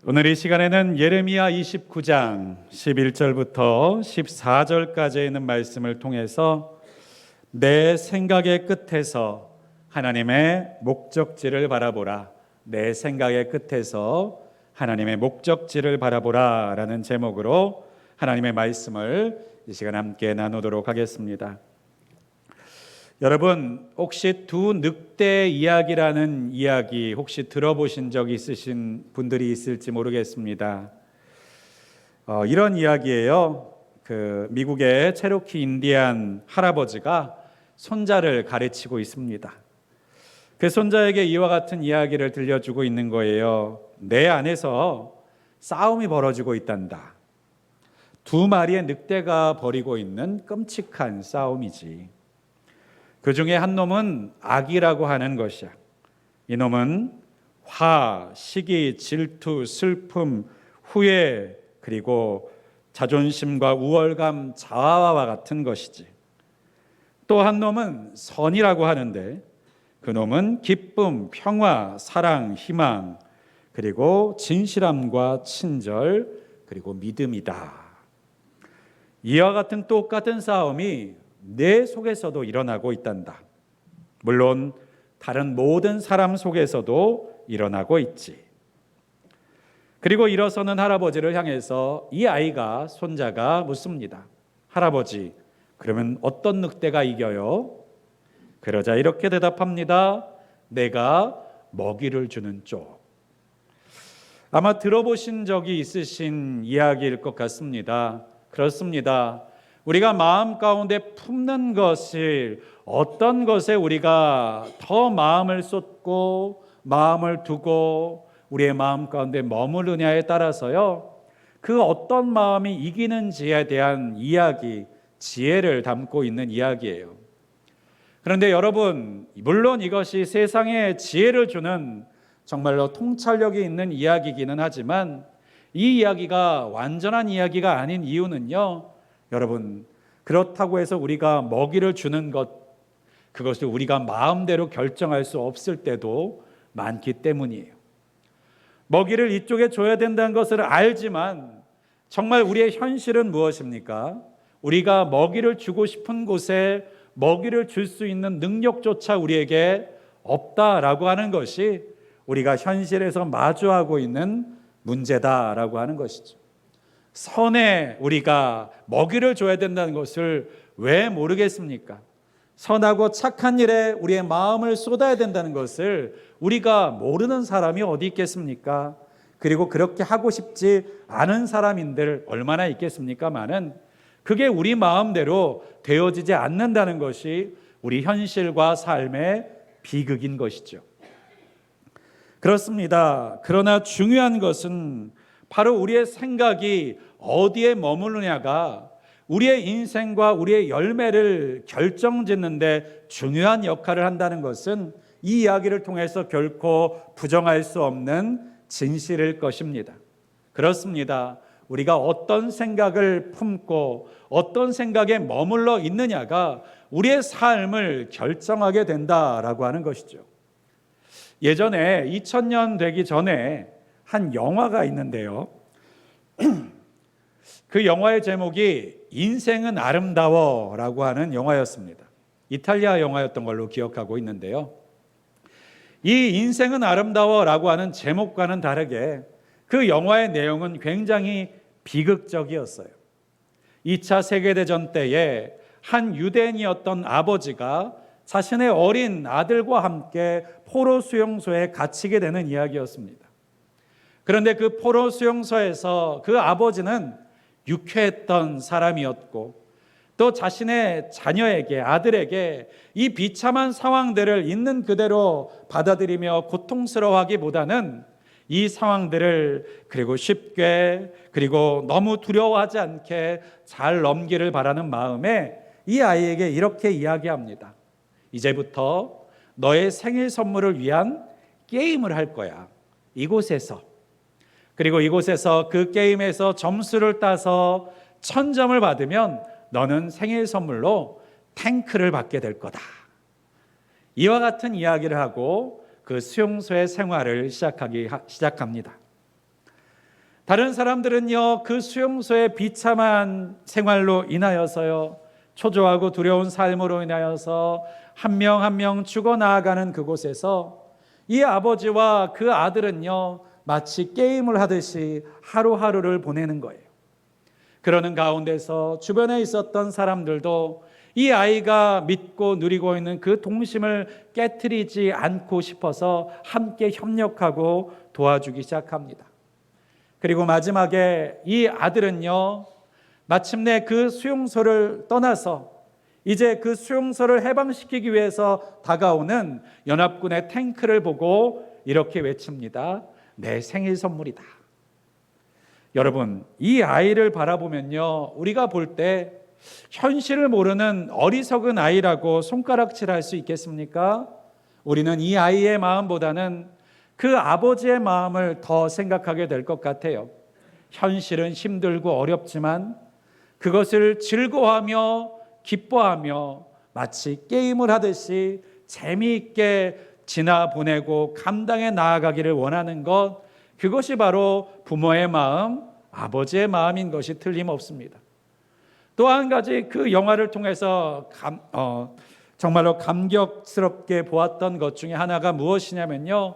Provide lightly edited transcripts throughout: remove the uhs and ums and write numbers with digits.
오늘 이 시간에는 예레미야 29장 11절부터 14절까지 있는 말씀을 통해서 내 생각의 끝에서 하나님의 목적지를 바라보라, 내 생각의 끝에서 하나님의 목적지를 바라보라 라는 제목으로 하나님의 말씀을 이 시간 함께 나누도록 하겠습니다. 여러분, 혹시 두 늑대 이야기라는 이야기 혹시 들어보신 적 있으신 분들이 있을지 모르겠습니다. 이런 이야기예요. 미국의 체로키 인디안 할아버지가 손자를 가르치고 있습니다. 그 손자에게 이와 같은 이야기를 들려주고 있는 거예요. 내 안에서 싸움이 벌어지고 있단다. 두 마리의 늑대가 벌이고 있는 끔찍한 싸움이지. 그 중에 한 놈은 악이라고 하는 것이야. 이 놈은 화, 시기, 질투, 슬픔, 후회, 그리고 자존심과 우월감, 자아와 같은 것이지. 또 한 놈은 선이라고 하는데 그 놈은 기쁨, 평화, 사랑, 희망, 그리고 진실함과 친절, 그리고 믿음이다. 이와 같은 똑같은 싸움이 내 속에서도 일어나고 있단다. 물론 다른 모든 사람 속에서도 일어나고 있지. 그리고 일어서는 할아버지를 향해서 이 아이가, 손자가 묻습니다. 할아버지, 그러면 어떤 늑대가 이겨요? 그러자 이렇게 대답합니다. 내가 먹이를 주는 쪽. 아마 들어보신 적이 있으신 이야기일 것 같습니다. 그렇습니다. 우리가 마음 가운데 품는 것을, 어떤 것에 우리가 더 마음을 쏟고 마음을 두고 우리의 마음 가운데 머무르냐에 따라서요, 그 어떤 마음이 이기는지에 대한 이야기, 지혜를 담고 있는 이야기예요. 그런데 여러분, 물론 이것이 세상에 지혜를 주는 정말로 통찰력이 있는 이야기이기는 하지만 이 이야기가 완전한 이야기가 아닌 이유는요, 여러분, 그렇다고 해서 우리가 먹이를 주는 것, 그것을 우리가 마음대로 결정할 수 없을 때도 많기 때문이에요. 먹이를 이쪽에 줘야 된다는 것을 알지만 정말 우리의 현실은 무엇입니까? 우리가 먹이를 주고 싶은 곳에 먹이를 줄 수 있는 능력조차 우리에게 없다라고 하는 것이 우리가 현실에서 마주하고 있는 문제다라고 하는 것이죠. 선에 우리가 먹이를 줘야 된다는 것을 왜 모르겠습니까? 선하고 착한 일에 우리의 마음을 쏟아야 된다는 것을 우리가 모르는 사람이 어디 있겠습니까? 그리고 그렇게 하고 싶지 않은 사람인들 얼마나 있겠습니까마는 그게 우리 마음대로 되어지지 않는다는 것이 우리 현실과 삶의 비극인 것이죠. 그렇습니다. 그러나 중요한 것은 바로 우리의 생각이 어디에 머무르냐가 우리의 인생과 우리의 열매를 결정짓는데 중요한 역할을 한다는 것은 이 이야기를 통해서 결코 부정할 수 없는 진실일 것입니다. 그렇습니다. 우리가 어떤 생각을 품고 어떤 생각에 머물러 있느냐가 우리의 삶을 결정하게 된다라고 하는 것이죠. 예전에 2000년 되기 전에 한 영화가 있는데요. 그 영화의 제목이 인생은 아름다워라고 하는 영화였습니다. 이탈리아 영화였던 걸로 기억하고 있는데요. 이 인생은 아름다워라고 하는 제목과는 다르게 그 영화의 내용은 굉장히 비극적이었어요. 2차 세계대전 때에 한 유대인이었던 아버지가 자신의 어린 아들과 함께 포로 수용소에 갇히게 되는 이야기였습니다. 그런데 그 포로 수용소에서 그 아버지는 유쾌했던 사람이었고 또 자신의 자녀에게, 아들에게 이 비참한 상황들을 있는 그대로 받아들이며 고통스러워하기보다는 이 상황들을 그리고 쉽게 그리고 너무 두려워하지 않게 잘 넘기를 바라는 마음에 이 아이에게 이렇게 이야기합니다. 이제부터 너의 생일 선물을 위한 게임을 할 거야. 이곳에서. 그리고 이곳에서 그 게임에서 점수를 따서 1000점을 받으면 너는 생일 선물로 탱크를 받게 될 거다. 이와 같은 이야기를 하고 그 수용소의 생활을 시작합니다. 다른 사람들은요, 그 수용소의 비참한 생활로 인하여서요, 초조하고 두려운 삶으로 인하여서 한 명 한 명 죽어나가는 그곳에서 이 아버지와 그 아들은요, 마치 게임을 하듯이 하루하루를 보내는 거예요. 그러는 가운데서 주변에 있었던 사람들도 이 아이가 믿고 누리고 있는 그 동심을 깨트리지 않고 싶어서 함께 협력하고 도와주기 시작합니다. 그리고 마지막에 이 아들은요, 마침내 그 수용소를 떠나서 이제 그 수용소를 해방시키기 위해서 다가오는 연합군의 탱크를 보고 이렇게 외칩니다. 내 생일 선물이다. 여러분, 이 아이를 바라보면요, 우리가 볼 때 현실을 모르는 어리석은 아이라고 손가락질할 수 있겠습니까? 우리는 이 아이의 마음보다는 그 아버지의 마음을 더 생각하게 될 것 같아요. 현실은 힘들고 어렵지만 그것을 즐거워하며 기뻐하며 마치 게임을 하듯이 재미있게 지나보내고 감당해 나아가기를 원하는 것, 그것이 바로 부모의 마음, 아버지의 마음인 것이 틀림없습니다. 또 한 가지 그 영화를 통해서 정말로 감격스럽게 보았던 것 중에 하나가 무엇이냐면요,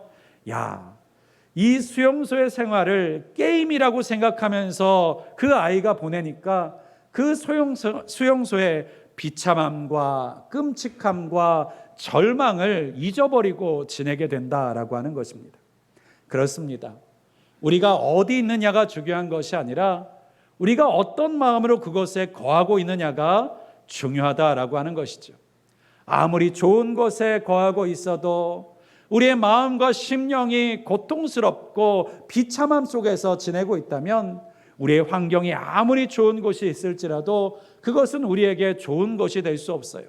이 수용소의 생활을 게임이라고 생각하면서 그 아이가 보내니까 그 수용소의 비참함과 끔찍함과 절망을 잊어버리고 지내게 된다라고 하는 것입니다. 그렇습니다. 우리가 어디 있느냐가 중요한 것이 아니라 우리가 어떤 마음으로 그것에 거하고 있느냐가 중요하다라고 하는 것이죠. 아무리 좋은 곳에 거하고 있어도 우리의 마음과 심령이 고통스럽고 비참함 속에서 지내고 있다면 우리의 환경이 아무리 좋은 곳이 있을지라도 그것은 우리에게 좋은 것이 될 수 없어요.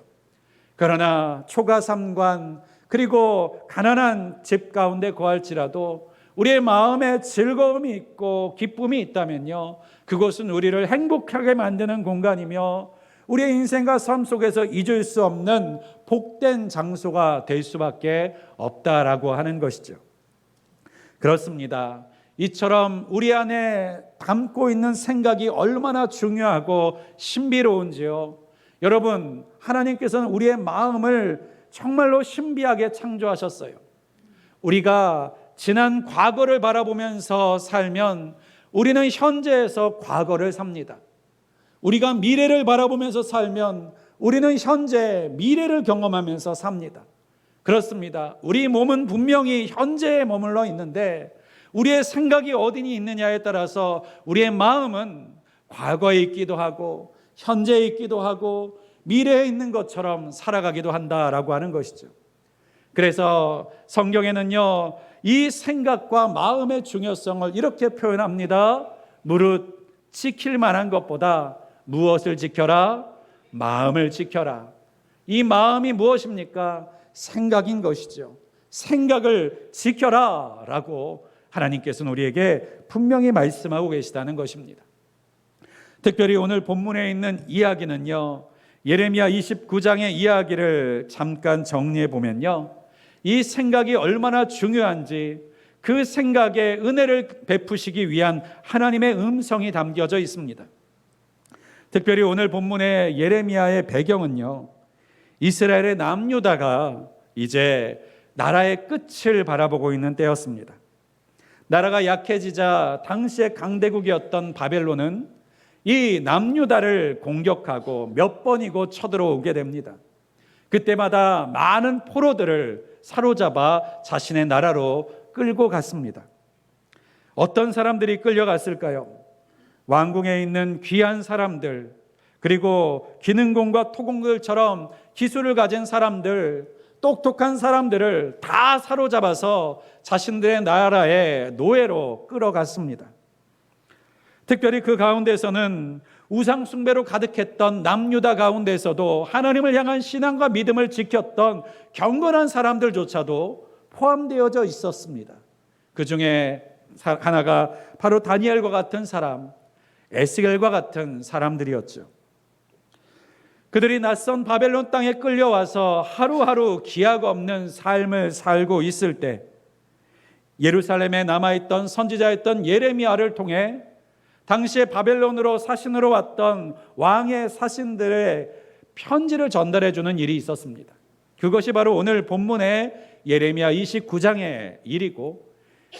그러나 초가삼관 그리고 가난한 집 가운데 거할지라도 우리의 마음에 즐거움이 있고 기쁨이 있다면요, 그것은 우리를 행복하게 만드는 공간이며 우리의 인생과 삶 속에서 잊을 수 없는 복된 장소가 될 수밖에 없다라고 하는 것이죠. 그렇습니다. 이처럼 우리 안에 담고 있는 생각이 얼마나 중요하고 신비로운지요. 여러분, 하나님께서는 우리의 마음을 정말로 신비하게 창조하셨어요. 우리가 지난 과거를 바라보면서 살면 우리는 현재에서 과거를 삽니다. 우리가 미래를 바라보면서 살면 우리는 현재 미래를 경험하면서 삽니다. 그렇습니다. 우리 몸은 분명히 현재에 머물러 있는데 우리의 생각이 어디 있느냐에 따라서 우리의 마음은 과거에 있기도 하고 현재에 있기도 하고 미래에 있는 것처럼 살아가기도 한다라고 하는 것이죠. 그래서 성경에는요, 이 생각과 마음의 중요성을 이렇게 표현합니다. 무릇 지킬 만한 것보다 무엇을 지켜라? 마음을 지켜라. 이 마음이 무엇입니까? 생각인 것이죠. 생각을 지켜라 라고 하나님께서는 우리에게 분명히 말씀하고 계시다는 것입니다. 특별히 오늘 본문에 있는 이야기는요, 예레미야 29장의 이야기를 잠깐 정리해 보면요, 이 생각이 얼마나 중요한지 그 생각에 은혜를 베푸시기 위한 하나님의 음성이 담겨져 있습니다. 특별히 오늘 본문의 예레미야의 배경은요, 이스라엘의 남유다가 이제 나라의 끝을 바라보고 있는 때였습니다. 나라가 약해지자 당시의 강대국이었던 바벨론은 이 남유다를 공격하고 몇 번이고 쳐들어오게 됩니다. 그때마다 많은 포로들을 사로잡아 자신의 나라로 끌고 갔습니다. 어떤 사람들이 끌려갔을까요? 왕궁에 있는 귀한 사람들, 그리고 기능공과 토공들처럼 기술을 가진 사람들, 똑똑한 사람들을 다 사로잡아서 자신들의 나라의 노예로 끌어갔습니다. 특별히 그 가운데서는 우상 숭배로 가득했던 남유다 가운데서도 하나님을 향한 신앙과 믿음을 지켰던 경건한 사람들조차도 포함되어져 있었습니다. 그 중에 하나가 바로 다니엘과 같은 사람, 에스겔과 같은 사람들이었죠. 그들이 낯선 바벨론 땅에 끌려와서 하루하루 기약 없는 삶을 살고 있을 때 예루살렘에 남아있던 선지자였던 예레미야를 통해 당시에 바벨론으로 사신으로 왔던 왕의 사신들의 편지를 전달해 주는 일이 있었습니다. 그것이 바로 오늘 본문의 예레미야 29장의 일이고,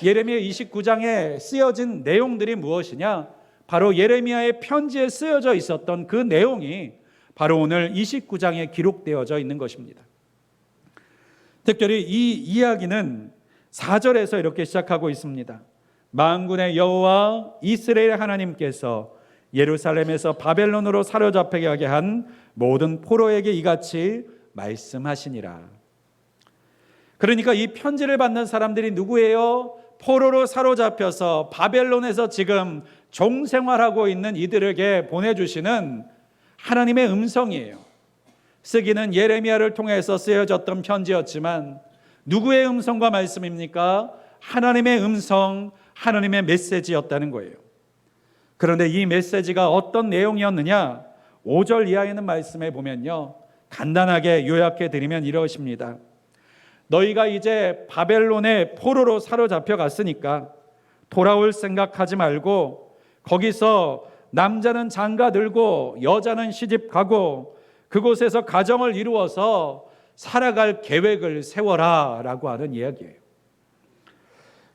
예레미야 29장에 쓰여진 내용들이 무엇이냐? 바로 예레미야의 편지에 쓰여져 있었던 그 내용이 바로 오늘 29장에 기록되어져 있는 것입니다. 특별히 이 이야기는 4절에서 이렇게 시작하고 있습니다. 만군의 여호와 이스라엘 하나님께서 예루살렘에서 바벨론으로 사로잡히게 하게 한 모든 포로에게 이같이 말씀하시니라. 그러니까 이 편지를 받는 사람들이 누구예요? 포로로 사로잡혀서 바벨론에서 지금 종생활하고 있는 이들에게 보내주시는 하나님의 음성이에요. 쓰기는 예레미야를 통해서 쓰여졌던 편지였지만 누구의 음성과 말씀입니까? 하나님의 음성, 하나님의 메시지였다는 거예요. 그런데 이 메시지가 어떤 내용이었느냐? 5절 이하에 있는 말씀에 보면요, 간단하게 요약해 드리면 이러십니다. 너희가 이제 바벨론의 포로로 사로잡혀 갔으니까 돌아올 생각하지 말고 거기서 남자는 장가 들고 여자는 시집 가고 그곳에서 가정을 이루어서 살아갈 계획을 세워라 라고 하는 이야기예요.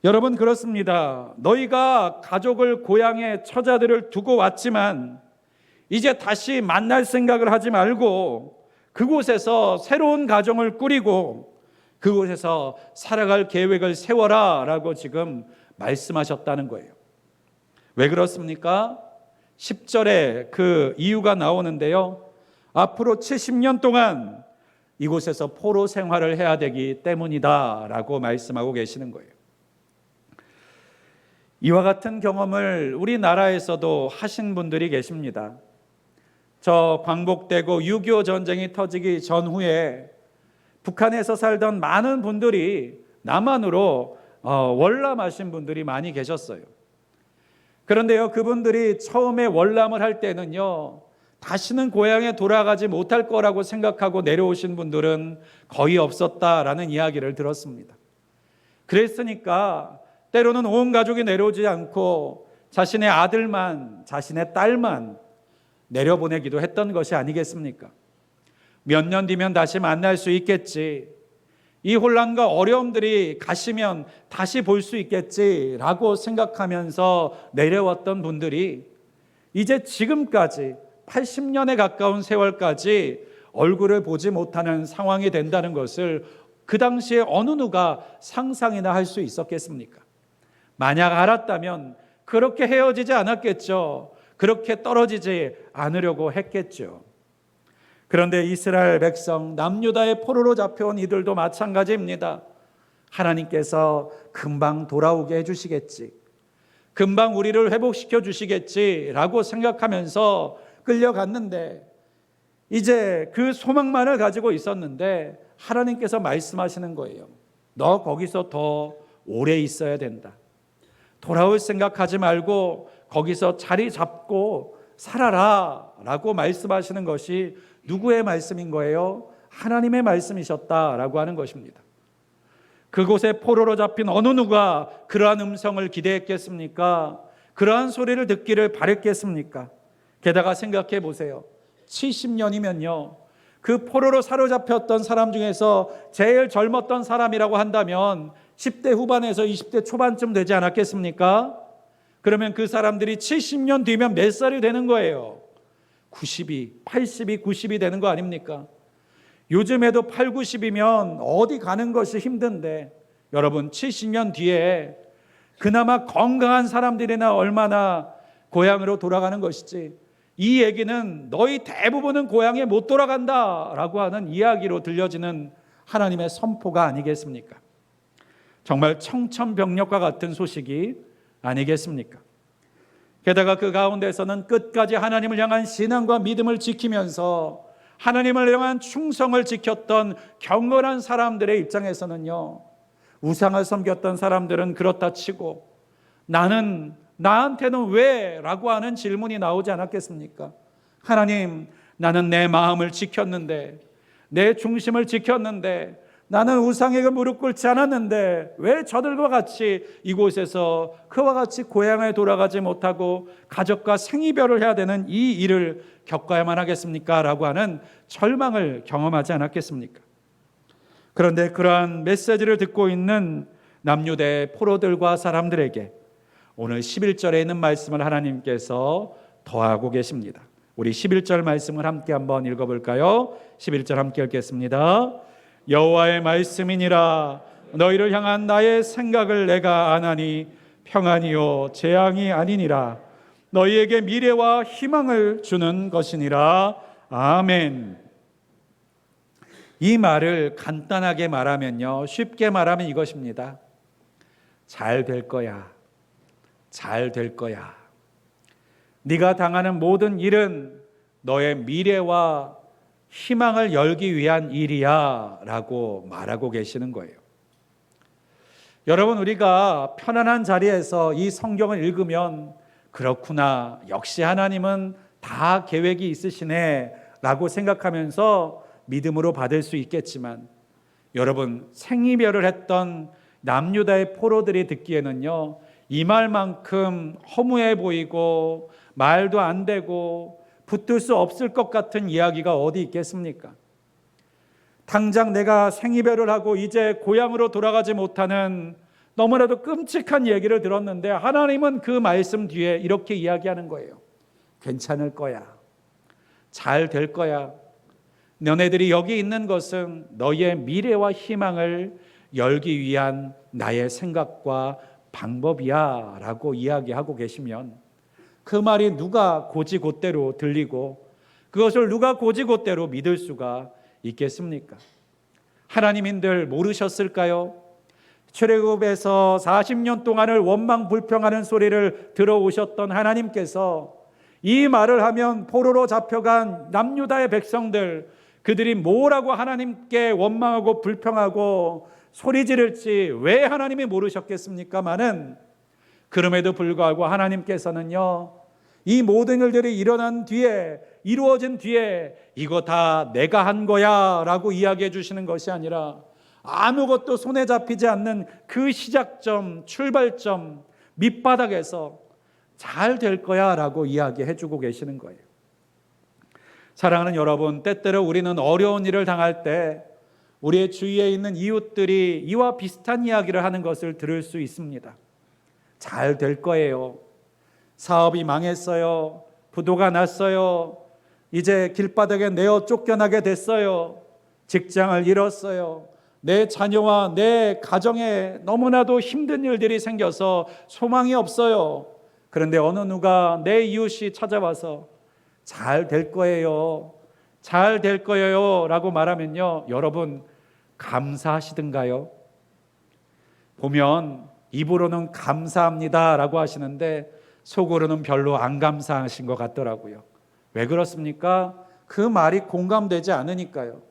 여러분, 그렇습니다. 너희가 가족을, 고향에 처자들을 두고 왔지만 이제 다시 만날 생각을 하지 말고 그곳에서 새로운 가정을 꾸리고 그곳에서 살아갈 계획을 세워라 라고 지금 말씀하셨다는 거예요. 왜 그렇습니까? 10절에 그 이유가 나오는데요, 앞으로 70년 동안 이곳에서 포로 생활을 해야 되기 때문이다 라고 말씀하고 계시는 거예요. 이와 같은 경험을 우리나라에서도 하신 분들이 계십니다. 저 광복되고 6.25 전쟁이 터지기 전후에 북한에서 살던 많은 분들이 남한으로 월남하신 분들이 많이 계셨어요. 그런데요, 그분들이 처음에 월남을 할 때는요, 다시는 고향에 돌아가지 못할 거라고 생각하고 내려오신 분들은 거의 없었다라는 이야기를 들었습니다. 그랬으니까 때로는 온 가족이 내려오지 않고 자신의 아들만, 자신의 딸만 내려보내기도 했던 것이 아니겠습니까? 몇 년 뒤면 다시 만날 수 있겠지, 이 혼란과 어려움들이 가시면 다시 볼 수 있겠지라고 생각하면서 내려왔던 분들이 이제 지금까지 80년에 가까운 세월까지 얼굴을 보지 못하는 상황이 된다는 것을 그 당시에 어느 누가 상상이나 할 수 있었겠습니까? 만약 알았다면 그렇게 헤어지지 않았겠죠. 그렇게 떨어지지 않으려고 했겠죠. 그런데 이스라엘 백성, 남유다의 포로로 잡혀온 이들도 마찬가지입니다. 하나님께서 금방 돌아오게 해주시겠지, 금방 우리를 회복시켜 주시겠지라고 생각하면서 끌려갔는데, 이제 그 소망만을 가지고 있었는데 하나님께서 말씀하시는 거예요. 너 거기서 더 오래 있어야 된다. 돌아올 생각하지 말고 거기서 자리 잡고 살아라 라고 말씀하시는 것이 누구의 말씀인 거예요? 하나님의 말씀이셨다라고 하는 것입니다. 그곳에 포로로 잡힌 어느 누가 그러한 음성을 기대했겠습니까? 그러한 소리를 듣기를 바랬겠습니까? 게다가 생각해 보세요. 70년이면요, 그 포로로 사로잡혔던 사람 중에서 제일 젊었던 사람이라고 한다면 10대 후반에서 20대 초반쯤 되지 않았겠습니까? 그러면 그 사람들이 70년 뒤면 몇 살이 되는 거예요? 90이, 80이, 90이 되는 거 아닙니까? 요즘에도 8, 90이면 어디 가는 것이 힘든데, 여러분 70년 뒤에 그나마 건강한 사람들이나 얼마나 고향으로 돌아가는 것이지, 이 얘기는 너희 대부분은 고향에 못 돌아간다라고 하는 이야기로 들려지는 하나님의 선포가 아니겠습니까? 정말 청천벽력과 같은 소식이 아니겠습니까? 게다가 그 가운데서는 끝까지 하나님을 향한 신앙과 믿음을 지키면서 하나님을 향한 충성을 지켰던 경건한 사람들의 입장에서는요, 우상을 섬겼던 사람들은 그렇다 치고 나한테는 왜? 라고 하는 질문이 나오지 않았겠습니까? 하나님, 나는 내 마음을 지켰는데, 내 중심을 지켰는데 나는 우상에게 무릎 꿇지 않았는데 왜 저들과 같이 이곳에서 그와 같이 고향에 돌아가지 못하고 가족과 생이별을 해야 되는 이 일을 겪어야만 하겠습니까? 라고 하는 절망을 경험하지 않았겠습니까? 그런데 그러한 메시지를 듣고 있는 남유대 포로들과 사람들에게 오늘 11절에 있는 말씀을 하나님께서 더하고 계십니다. 우리 11절 말씀을 함께 한번 읽어볼까요? 11절 함께 읽겠습니다. 여호와의 말씀이니라. 너희를 향한 나의 생각을 내가 아나니 평안이요 재앙이 아니니라. 너희에게 미래와 희망을 주는 것이니라. 아멘. 이 말을 간단하게 말하면요, 쉽게 말하면 이것입니다. 잘 될 거야. 잘 될 거야. 네가 당하는 모든 일은 너의 미래와 희망을 열기 위한 일이야 라고 말하고 계시는 거예요. 여러분, 우리가 편안한 자리에서 이 성경을 읽으면 그렇구나, 역시 하나님은 다 계획이 있으시네 라고 생각하면서 믿음으로 받을 수 있겠지만, 여러분, 생이별을 했던 남유다의 포로들이 듣기에는요, 이 말만큼 허무해 보이고 말도 안 되고 붙들 수 없을 것 같은 이야기가 어디 있겠습니까? 당장 내가 생이별을 하고 이제 고향으로 돌아가지 못하는 너무나도 끔찍한 얘기를 들었는데 하나님은 그 말씀 뒤에 이렇게 이야기하는 거예요. 괜찮을 거야. 잘 될 거야. 너네들이 여기 있는 것은 너희의 미래와 희망을 열기 위한 나의 생각과 방법이야 라고 이야기하고 계시면 그 말이 누가 고지곧대로 들리고 그것을 누가 고지곧대로 믿을 수가 있겠습니까? 하나님인들 모르셨을까요? 출애굽에서 40년 동안을 원망불평하는 소리를 들어오셨던 하나님께서 이 말을 하면 포로로 잡혀간 남유다의 백성들, 그들이 뭐라고 하나님께 원망하고 불평하고 소리 지를지 왜 하나님이 모르셨겠습니까마는, 그럼에도 불구하고 하나님께서는요, 이 모든 일들이 일어난 뒤에, 이루어진 뒤에 이거 다 내가 한 거야 라고 이야기해 주시는 것이 아니라 아무것도 손에 잡히지 않는 그 시작점, 출발점, 밑바닥에서 잘 될 거야 라고 이야기해 주고 계시는 거예요. 사랑하는 여러분, 때때로 우리는 어려운 일을 당할 때 우리의 주위에 있는 이웃들이 이와 비슷한 이야기를 하는 것을 들을 수 있습니다. 잘 될 거예요. 사업이 망했어요. 부도가 났어요. 이제 길바닥에 내어 쫓겨나게 됐어요. 직장을 잃었어요. 내 자녀와 내 가정에 너무나도 힘든 일들이 생겨서 소망이 없어요. 그런데 어느 누가 내 이웃이 찾아와서 잘 될 거예요. 잘 될 거예요 라고 말하면요, 여러분 감사하시던가요? 보면 입으로는 감사합니다 라고 하시는데 속으로는 별로 안 감사하신 것 같더라고요. 왜 그렇습니까? 그 말이 공감되지 않으니까요.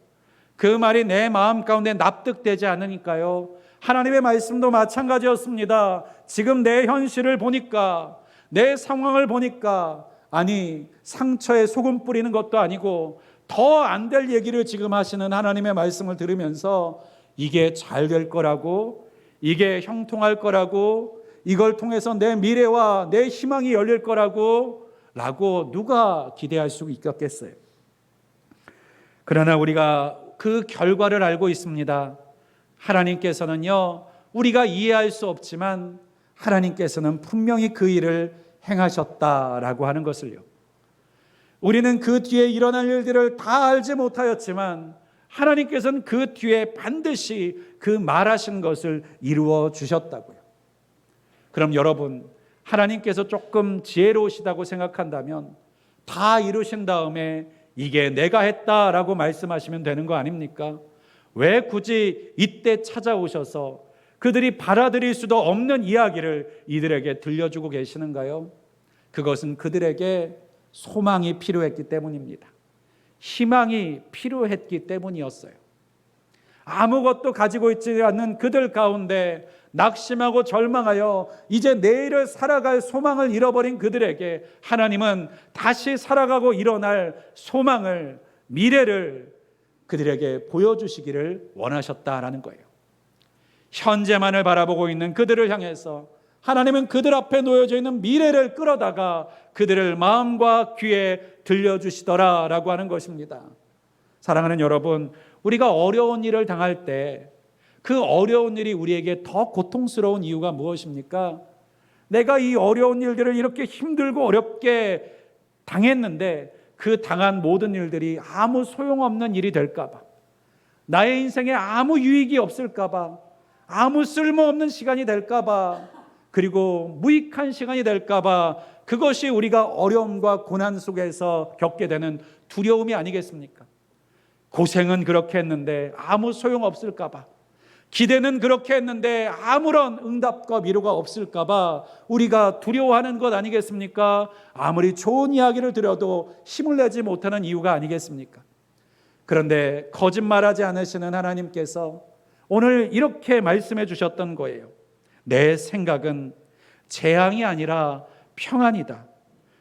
그 말이 내 마음 가운데 납득되지 않으니까요. 하나님의 말씀도 마찬가지였습니다. 지금 내 현실을 보니까, 내 상황을 보니까, 아니 상처에 소금 뿌리는 것도 아니고 더 안 될 얘기를 지금 하시는 하나님의 말씀을 들으면서 이게 잘 될 거라고, 이게 형통할 거라고, 이걸 통해서 내 미래와 내 희망이 열릴 거라고 라고 누가 기대할 수 있겠어요? 그러나 우리가 그 결과를 알고 있습니다. 하나님께서는요, 우리가 이해할 수 없지만 하나님께서는 분명히 그 일을 행하셨다라고 하는 것을요. 우리는 그 뒤에 일어날 일들을 다 알지 못하였지만 하나님께서는 그 뒤에 반드시 그 말하신 것을 이루어 주셨다고요. 그럼 여러분, 하나님께서 조금 지혜로우시다고 생각한다면 다 이루신 다음에 이게 내가 했다라고 말씀하시면 되는 거 아닙니까? 왜 굳이 이때 찾아오셔서 그들이 받아들일 수도 없는 이야기를 이들에게 들려주고 계시는가요? 그것은 그들에게 소망이 필요했기 때문입니다. 희망이 필요했기 때문이었어요. 아무것도 가지고 있지 않는 그들 가운데 낙심하고 절망하여 이제 내일을 살아갈 소망을 잃어버린 그들에게 하나님은 다시 살아가고 일어날 소망을, 미래를 그들에게 보여주시기를 원하셨다라는 거예요. 현재만을 바라보고 있는 그들을 향해서 하나님은 그들 앞에 놓여져 있는 미래를 끌어다가 그들을 마음과 귀에 들려주시더라라고 하는 것입니다. 사랑하는 여러분, 우리가 어려운 일을 당할 때 그 어려운 일이 우리에게 더 고통스러운 이유가 무엇입니까? 내가 이 어려운 일들을 이렇게 힘들고 어렵게 당했는데 그 당한 모든 일들이 아무 소용없는 일이 될까 봐, 나의 인생에 아무 유익이 없을까 봐, 아무 쓸모없는 시간이 될까 봐, 그리고 무익한 시간이 될까 봐, 그것이 우리가 어려움과 고난 속에서 겪게 되는 두려움이 아니겠습니까? 고생은 그렇게 했는데 아무 소용없을까 봐, 기대는 그렇게 했는데 아무런 응답과 위로가 없을까 봐 우리가 두려워하는 것 아니겠습니까? 아무리 좋은 이야기를 들어도 힘을 내지 못하는 이유가 아니겠습니까? 그런데 거짓말하지 않으시는 하나님께서 오늘 이렇게 말씀해 주셨던 거예요. 내 생각은 재앙이 아니라 평안이다.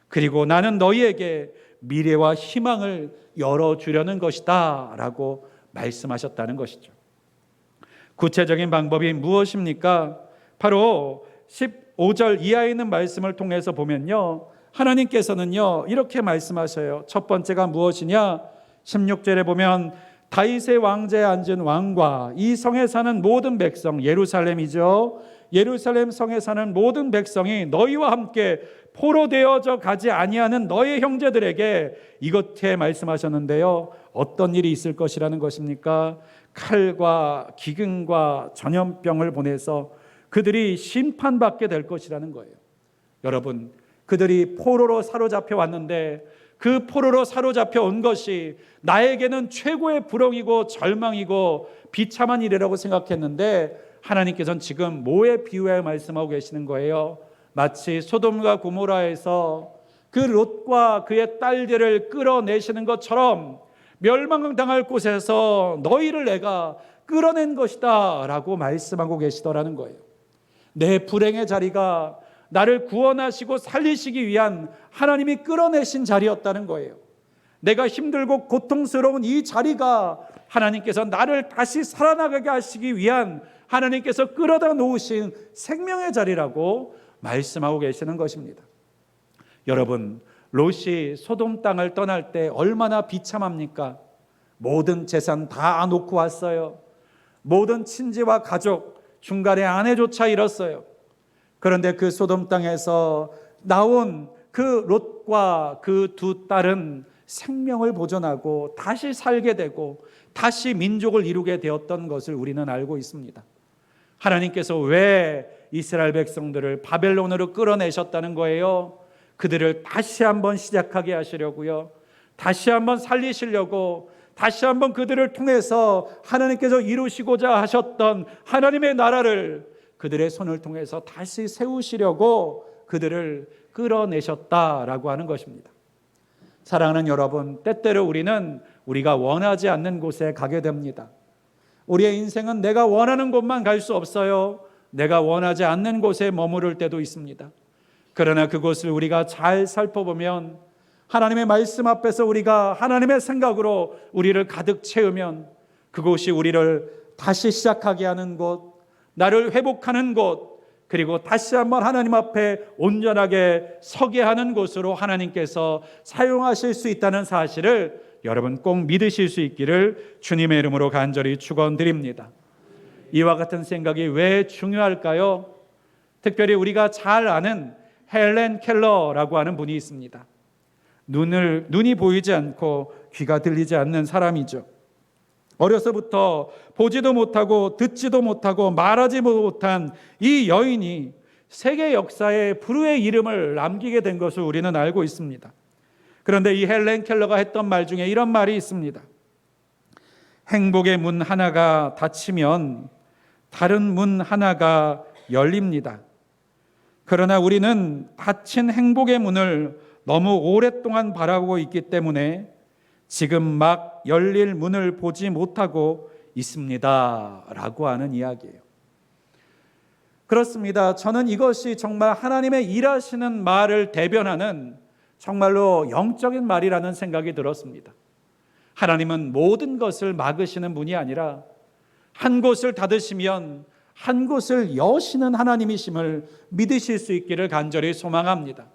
그리고 나는 너희에게 미래와 희망을 열어주려는 것이다 라고 말씀하셨다는 것이죠. 구체적인 방법이 무엇입니까? 바로 15절 이하에 있는 말씀을 통해서 보면요, 하나님께서는요 이렇게 말씀하셔요. 첫 번째가 무엇이냐? 16절에 보면 다윗의 왕좌에 앉은 왕과 이 성에 사는 모든 백성, 예루살렘이죠. 예루살렘 성에 사는 모든 백성이 너희와 함께 포로되어져 가지 아니하는 너의 형제들에게 이것에 말씀하셨는데요, 어떤 일이 있을 것이라는 것입니까? 칼과 기근과 전염병을 보내서 그들이 심판받게 될 것이라는 거예요. 여러분, 그들이 포로로 사로잡혀 왔는데 그 포로로 사로잡혀 온 것이 나에게는 최고의 불행이고 절망이고 비참한 일이라고 생각했는데 하나님께서는 지금 뭐에 비유하여 말씀하고 계시는 거예요? 마치 소돔과 고모라에서 그 롯과 그의 딸들을 끌어내시는 것처럼 멸망당할 곳에서 너희를 내가 끌어낸 것이다 라고 말씀하고 계시더라는 거예요. 내 불행의 자리가 나를 구원하시고 살리시기 위한 하나님이 끌어내신 자리였다는 거예요. 내가 힘들고 고통스러운 이 자리가 하나님께서 나를 다시 살아나가게 하시기 위한 하나님께서 끌어다 놓으신 생명의 자리라고 말씀하고 계시는 것입니다. 여러분, 롯이 소돔 땅을 떠날 때 얼마나 비참합니까? 모든 재산 다 놓고 왔어요. 모든 친지와 가족, 중간에 아내조차 잃었어요. 그런데 그 소돔 땅에서 나온 그 롯과 그 두 딸은 생명을 보존하고 다시 살게 되고 다시 민족을 이루게 되었던 것을 우리는 알고 있습니다. 하나님께서 왜 이스라엘 백성들을 바벨론으로 끌어내셨다는 거예요? 그들을 다시 한번 시작하게 하시려고요. 다시 한번 살리시려고, 다시 한번 그들을 통해서 하나님께서 이루시고자 하셨던 하나님의 나라를 그들의 손을 통해서 다시 세우시려고 그들을 끌어내셨다라고 하는 것입니다. 사랑하는 여러분, 때때로 우리는 우리가 원하지 않는 곳에 가게 됩니다. 우리의 인생은 내가 원하는 곳만 갈 수 없어요. 내가 원하지 않는 곳에 머무를 때도 있습니다. 그러나 그곳을 우리가 잘 살펴보면 하나님의 말씀 앞에서 우리가 하나님의 생각으로 우리를 가득 채우면 그곳이 우리를 다시 시작하게 하는 곳, 나를 회복하는 곳, 그리고 다시 한번 하나님 앞에 온전하게 서게 하는 곳으로 하나님께서 사용하실 수 있다는 사실을 여러분 꼭 믿으실 수 있기를 주님의 이름으로 간절히 축원드립니다. 이와 같은 생각이 왜 중요할까요? 특별히 우리가 잘 아는 헬렌 켈러라고 하는 분이 있습니다. 눈이 보이지 않고 귀가 들리지 않는 사람이죠. 어려서부터 보지도 못하고 듣지도 못하고 말하지 못한 이 여인이 세계 역사에 불후의 이름을 남기게 된 것을 우리는 알고 있습니다. 그런데 이 헬렌 켈러가 했던 말 중에 이런 말이 있습니다. 행복의 문 하나가 닫히면 다른 문 하나가 열립니다. 그러나 우리는 닫힌 행복의 문을 너무 오랫동안 바라보고 있기 때문에 지금 막 열릴 문을 보지 못하고 있습니다 라고 하는 이야기예요. 그렇습니다. 저는 이것이 정말 하나님의 일하시는 말을 대변하는 정말로 영적인 말이라는 생각이 들었습니다. 하나님은 모든 것을 막으시는 분이 아니라 한 곳을 닫으시면 한 곳을 여시는 하나님이심을 믿으실 수 있기를 간절히 소망합니다.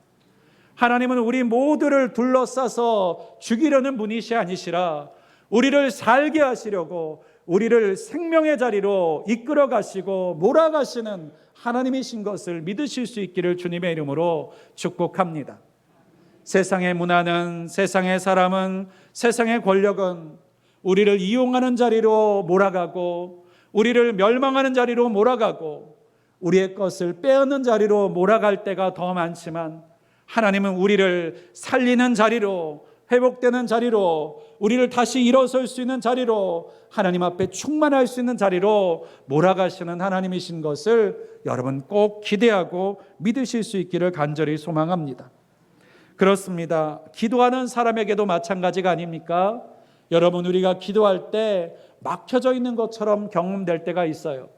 하나님은 우리 모두를 둘러싸서 죽이려는 분이시 아니시라 우리를 살게 하시려고 우리를 생명의 자리로 이끌어 가시고 몰아가시는 하나님이신 것을 믿으실 수 있기를 주님의 이름으로 축복합니다. 세상의 문화는, 세상의 사람은, 세상의 권력은 우리를 이용하는 자리로 몰아가고 우리를 멸망하는 자리로 몰아가고 우리의 것을 빼앗는 자리로 몰아갈 때가 더 많지만 하나님은 우리를 살리는 자리로, 회복되는 자리로, 우리를 다시 일어설 수 있는 자리로, 하나님 앞에 충만할 수 있는 자리로 몰아가시는 하나님이신 것을 여러분 꼭 기대하고 믿으실 수 있기를 간절히 소망합니다. 그렇습니다. 기도하는 사람에게도 마찬가지가 아닙니까? 여러분, 우리가 기도할 때 막혀져 있는 것처럼 경험될 때가 있어요.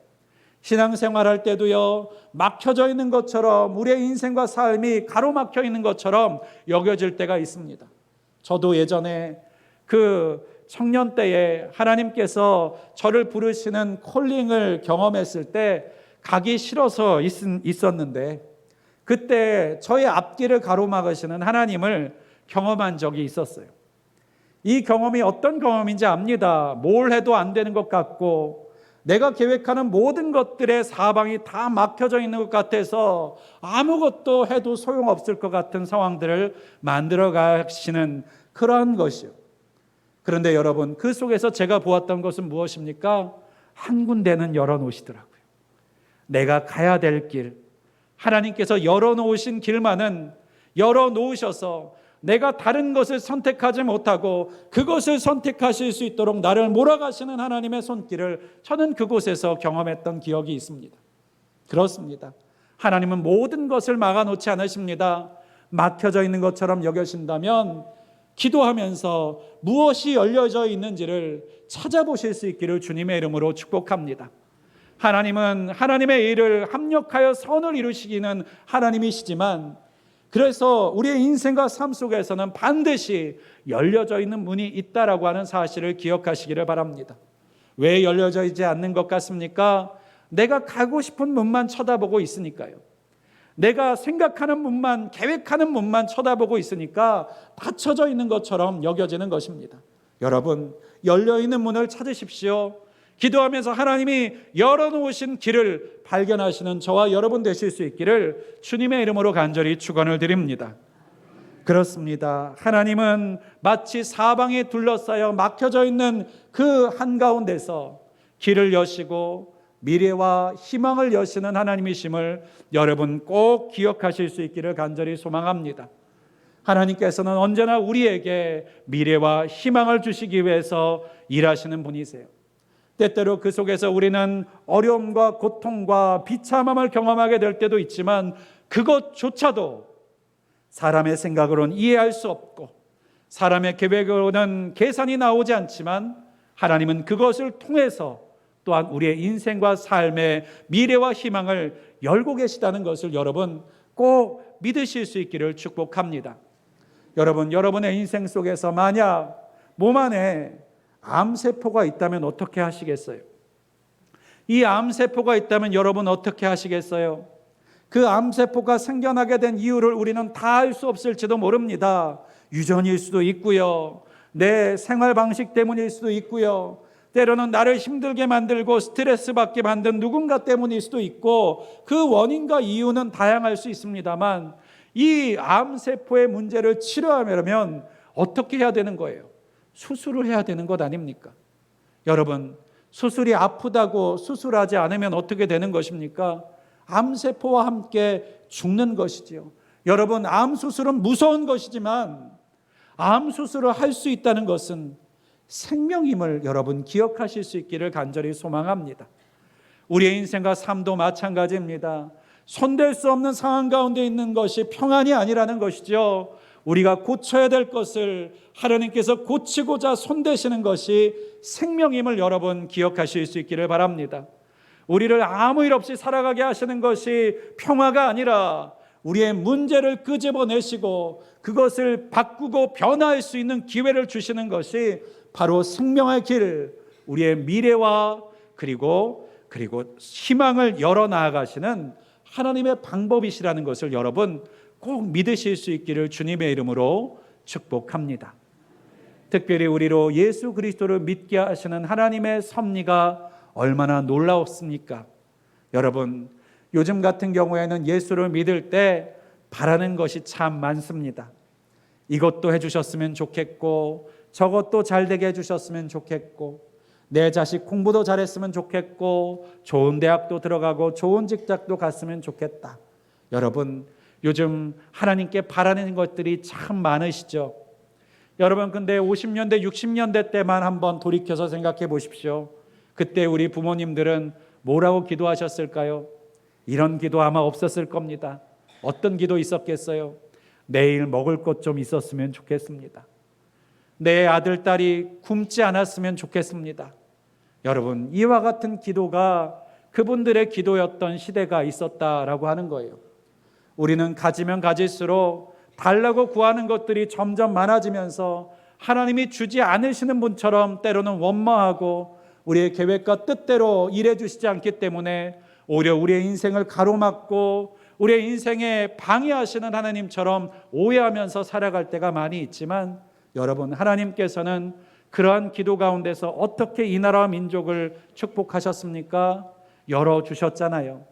신앙생활할 때도요, 막혀져 있는 것처럼 우리의 인생과 삶이 가로막혀 있는 것처럼 여겨질 때가 있습니다. 저도 예전에 그 청년 때에 하나님께서 저를 부르시는 콜링을 경험했을 때 가기 싫어서 있었는데 그때 저의 앞길을 가로막으시는 하나님을 경험한 적이 있었어요. 이 경험이 어떤 경험인지 압니다. 뭘 해도 안 되는 것 같고 내가 계획하는 모든 것들의 사방이 다 막혀져 있는 것 같아서 아무것도 해도 소용없을 것 같은 상황들을 만들어 가시는 그러한 것이요. 그런데 여러분, 그 속에서 제가 보았던 것은 무엇입니까? 한 군데는 열어놓으시더라고요. 내가 가야 될 길, 하나님께서 열어놓으신 길만은 열어놓으셔서 내가 다른 것을 선택하지 못하고 그것을 선택하실 수 있도록 나를 몰아가시는 하나님의 손길을 저는 그곳에서 경험했던 기억이 있습니다. 그렇습니다. 하나님은 모든 것을 막아놓지 않으십니다. 막혀져 있는 것처럼 여겨진다면 기도하면서 무엇이 열려져 있는지를 찾아보실 수 있기를 주님의 이름으로 축복합니다. 하나님은 하나님의 일을 합력하여 선을 이루시기는 하나님이시지만 그래서 우리의 인생과 삶 속에서는 반드시 열려져 있는 문이 있다라고 하는 사실을 기억하시기를 바랍니다. 왜 열려져 있지 않는 것 같습니까? 내가 가고 싶은 문만 쳐다보고 있으니까요. 내가 생각하는 문만, 계획하는 문만 쳐다보고 있으니까 닫혀져 있는 것처럼 여겨지는 것입니다. 여러분, 열려있는 문을 찾으십시오. 기도하면서 하나님이 열어놓으신 길을 발견하시는 저와 여러분 되실 수 있기를 주님의 이름으로 간절히 축원을 드립니다. 그렇습니다. 하나님은 마치 사방에 둘러싸여 막혀져 있는 그 한가운데서 길을 여시고 미래와 희망을 여시는 하나님이심을 여러분 꼭 기억하실 수 있기를 간절히 소망합니다. 하나님께서는 언제나 우리에게 미래와 희망을 주시기 위해서 일하시는 분이세요. 때때로 그 속에서 우리는 어려움과 고통과 비참함을 경험하게 될 때도 있지만 그것조차도 사람의 생각으로는 이해할 수 없고 사람의 계획으로는 계산이 나오지 않지만 하나님은 그것을 통해서 또한 우리의 인생과 삶의 미래와 희망을 열고 계시다는 것을 여러분 꼭 믿으실 수 있기를 축복합니다. 여러분, 여러분의 인생 속에서 만약 몸 안에 암세포가 있다면 어떻게 하시겠어요? 이 암세포가 있다면 여러분 어떻게 하시겠어요? 그 암세포가 생겨나게 된 이유를 우리는 다 알 수 없을지도 모릅니다. 유전일 수도 있고요. 내 생활 방식 때문일 수도 있고요. 때로는 나를 힘들게 만들고 스트레스 받게 만든 누군가 때문일 수도 있고 그 원인과 이유는 다양할 수 있습니다만 이 암세포의 문제를 치료하려면 어떻게 해야 되는 거예요? 수술을 해야 되는 것 아닙니까? 여러분, 수술이 아프다고 수술하지 않으면 어떻게 되는 것입니까? 암세포와 함께 죽는 것이지요. 여러분, 암수술은 무서운 것이지만 암수술을 할 수 있다는 것은 생명임을 여러분 기억하실 수 있기를 간절히 소망합니다. 우리의 인생과 삶도 마찬가지입니다. 손댈 수 없는 상황 가운데 있는 것이 평안이 아니라는 것이죠. 우리가 고쳐야 될 것을 하나님께서 고치고자 손대시는 것이 생명임을 여러분 기억하실 수 있기를 바랍니다. 우리를 아무 일 없이 살아가게 하시는 것이 평화가 아니라 우리의 문제를 끄집어내시고 그것을 바꾸고 변화할 수 있는 기회를 주시는 것이 바로 생명의 길, 우리의 미래와 그리고 희망을 열어 나아가시는 하나님의 방법이시라는 것을 여러분 꼭 믿으실 수 있기를 주님의 이름으로 축복합니다. 특별히 우리로 예수 그리스도를 믿게 하시는 하나님의 섭리가 얼마나 놀라웠습니까? 여러분, 요즘 같은 경우에는 예수를 믿을 때 바라는 것이 참 많습니다. 이것도 해주셨으면 좋겠고, 저것도 잘 되게 해주셨으면 좋겠고, 내 자식 공부도 잘했으면 좋겠고, 좋은 대학도 들어가고 좋은 직장도 갔으면 좋겠다. 여러분, 요즘 하나님께 바라는 것들이 참 많으시죠? 여러분, 근데 50년대, 60년대 때만 한번 돌이켜서 생각해 보십시오. 그때 우리 부모님들은 뭐라고 기도하셨을까요? 이런 기도 아마 없었을 겁니다. 어떤 기도 있었겠어요? 내일 먹을 것 좀 있었으면 좋겠습니다. 내 아들, 딸이 굶지 않았으면 좋겠습니다. 여러분, 이와 같은 기도가 그분들의 기도였던 시대가 있었다라고 하는 거예요. 우리는 가지면 가질수록 달라고 구하는 것들이 점점 많아지면서 하나님이 주지 않으시는 분처럼 때로는 원망하고 우리의 계획과 뜻대로 일해 주시지 않기 때문에 오히려 우리의 인생을 가로막고 우리의 인생에 방해하시는 하나님처럼 오해하면서 살아갈 때가 많이 있지만, 여러분, 하나님께서는 그러한 기도 가운데서 어떻게 이 나라와 민족을 축복하셨습니까? 열어주셨잖아요.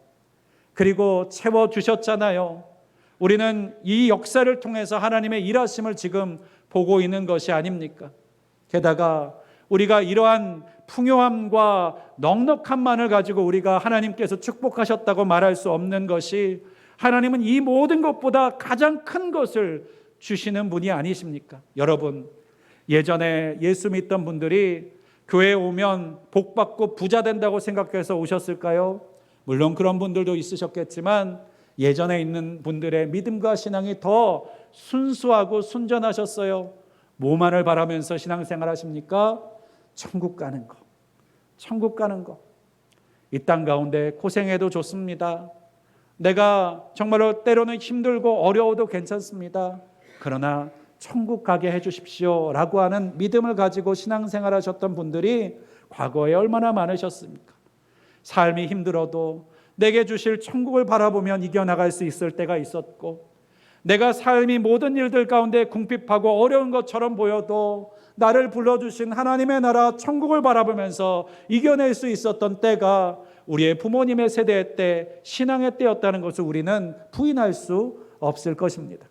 그리고 채워주셨잖아요. 우리는 이 역사를 통해서 하나님의 일하심을 지금 보고 있는 것이 아닙니까? 게다가 우리가 이러한 풍요함과 넉넉함만을 가지고 우리가 하나님께서 축복하셨다고 말할 수 없는 것이, 하나님은 이 모든 것보다 가장 큰 것을 주시는 분이 아니십니까? 여러분, 예전에 예수 믿던 분들이 교회에 오면 복 받고 부자 된다고 생각해서 오셨을까요? 물론 그런 분들도 있으셨겠지만 예전에 있는 분들의 믿음과 신앙이 더 순수하고 순전하셨어요. 뭐만을 바라면서 신앙생활 하십니까? 천국 가는 거, 천국 가는 거. 이 땅 가운데 고생해도 좋습니다. 내가 정말로 때로는 힘들고 어려워도 괜찮습니다. 그러나 천국 가게 해주십시오 라고 하는 믿음을 가지고 신앙생활 하셨던 분들이 과거에 얼마나 많으셨습니까? 삶이 힘들어도 내게 주실 천국을 바라보면 이겨나갈 수 있을 때가 있었고, 내가 삶이 모든 일들 가운데 궁핍하고 어려운 것처럼 보여도 나를 불러주신 하나님의 나라 천국을 바라보면서 이겨낼 수 있었던 때가 우리의 부모님의 세대 때, 신앙의 때였다는 것을 우리는 부인할 수 없을 것입니다.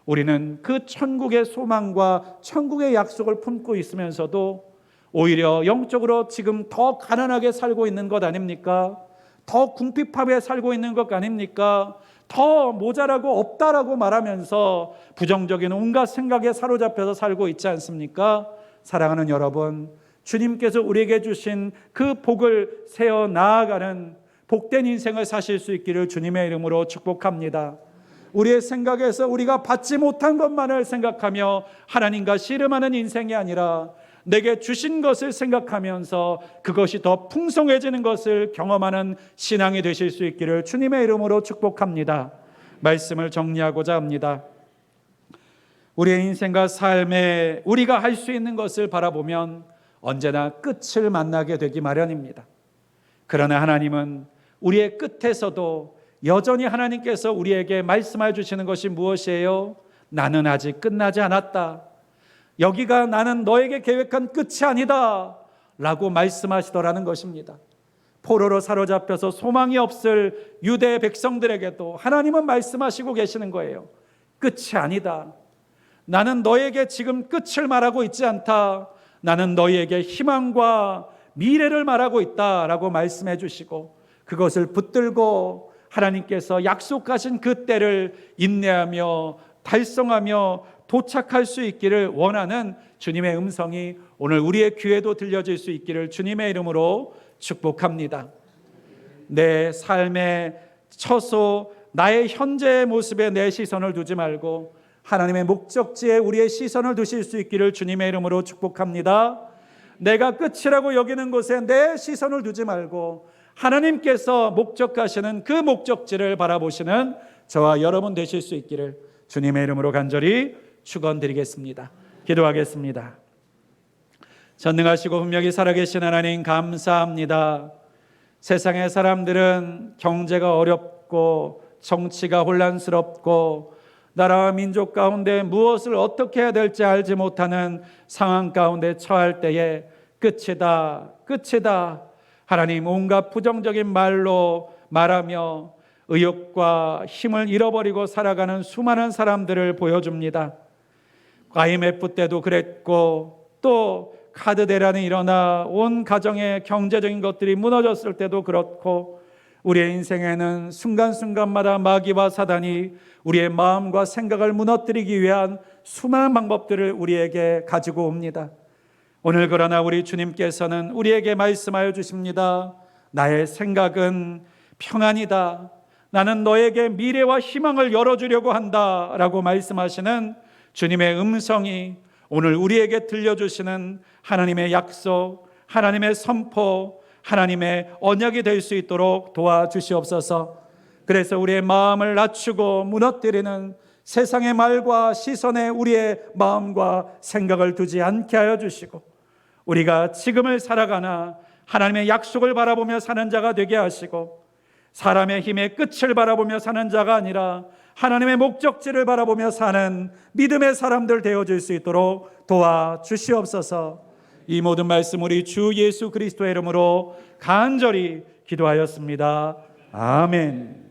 우리는 그 천국의 소망과 천국의 약속을 품고 있으면서도 오히려 영적으로 지금 더 가난하게 살고 있는 것 아닙니까? 더 궁핍하게 살고 있는 것 아닙니까? 더 모자라고 없다라고 말하면서 부정적인 온갖 생각에 사로잡혀서 살고 있지 않습니까? 사랑하는 여러분, 주님께서 우리에게 주신 그 복을 세워 나아가는 복된 인생을 사실 수 있기를 주님의 이름으로 축복합니다. 우리의 생각에서 우리가 받지 못한 것만을 생각하며 하나님과 씨름하는 인생이 아니라 내게 주신 것을 생각하면서 그것이 더 풍성해지는 것을 경험하는 신앙이 되실 수 있기를 주님의 이름으로 축복합니다. 말씀을 정리하고자 합니다. 우리의 인생과 삶에 우리가 할 수 있는 것을 바라보면 언제나 끝을 만나게 되기 마련입니다. 그러나 하나님은 우리의 끝에서도 여전히 하나님께서 우리에게 말씀해 주시는 것이 무엇이에요? 나는 아직 끝나지 않았다. 여기가 나는 너에게 계획한 끝이 아니다 라고 말씀하시더라는 것입니다. 포로로 사로잡혀서 소망이 없을 유대 백성들에게도 하나님은 말씀하시고 계시는 거예요. 끝이 아니다. 나는 너에게 지금 끝을 말하고 있지 않다. 나는 너희에게 희망과 미래를 말하고 있다라고 말씀해 주시고, 그것을 붙들고 하나님께서 약속하신 그 때를 인내하며 달성하며 도착할 수 있기를 원하는 주님의 음성이 오늘 우리의 귀에도 들려질 수 있기를 주님의 이름으로 축복합니다. 내 삶의 처소, 나의 현재의 모습에 내 시선을 두지 말고 하나님의 목적지에 우리의 시선을 두실 수 있기를 주님의 이름으로 축복합니다. 내가 끝이라고 여기는 곳에 내 시선을 두지 말고 하나님께서 목적하시는 그 목적지를 바라보시는 저와 여러분 되실 수 있기를 주님의 이름으로 간절히 축원드리겠습니다. 기도하겠습니다. 전능하시고 분명히 살아계신 하나님 감사합니다. 세상의 사람들은 경제가 어렵고 정치가 혼란스럽고 나라와 민족 가운데 무엇을 어떻게 해야 될지 알지 못하는 상황 가운데 처할 때에 끝이다, 끝이다, 하나님 온갖 부정적인 말로 말하며 의욕과 힘을 잃어버리고 살아가는 수많은 사람들을 보여줍니다. IMF 때도 그랬고 또 카드 대란이 일어나 온 가정의 경제적인 것들이 무너졌을 때도 그렇고 우리의 인생에는 순간순간마다 마귀와 사단이 우리의 마음과 생각을 무너뜨리기 위한 수많은 방법들을 우리에게 가지고 옵니다. 오늘 그러나 우리 주님께서는 우리에게 말씀하여 주십니다. 나의 생각은 평안이다. 나는 너에게 미래와 희망을 열어주려고 한다 라고 말씀하시는 주님의 음성이 오늘 우리에게 들려주시는 하나님의 약속, 하나님의 선포, 하나님의 언약이 될 수 있도록 도와주시옵소서. 그래서 우리의 마음을 낮추고 무너뜨리는 세상의 말과 시선에 우리의 마음과 생각을 두지 않게 하여 주시고 우리가 지금을 살아가나 하나님의 약속을 바라보며 사는 자가 되게 하시고 사람의 힘의 끝을 바라보며 사는 자가 아니라 하나님의 목적지를 바라보며 사는 믿음의 사람들 되어줄 수 있도록 도와주시옵소서. 이 모든 말씀 우리 주 예수 그리스도의 이름으로 간절히 기도하였습니다. 아멘.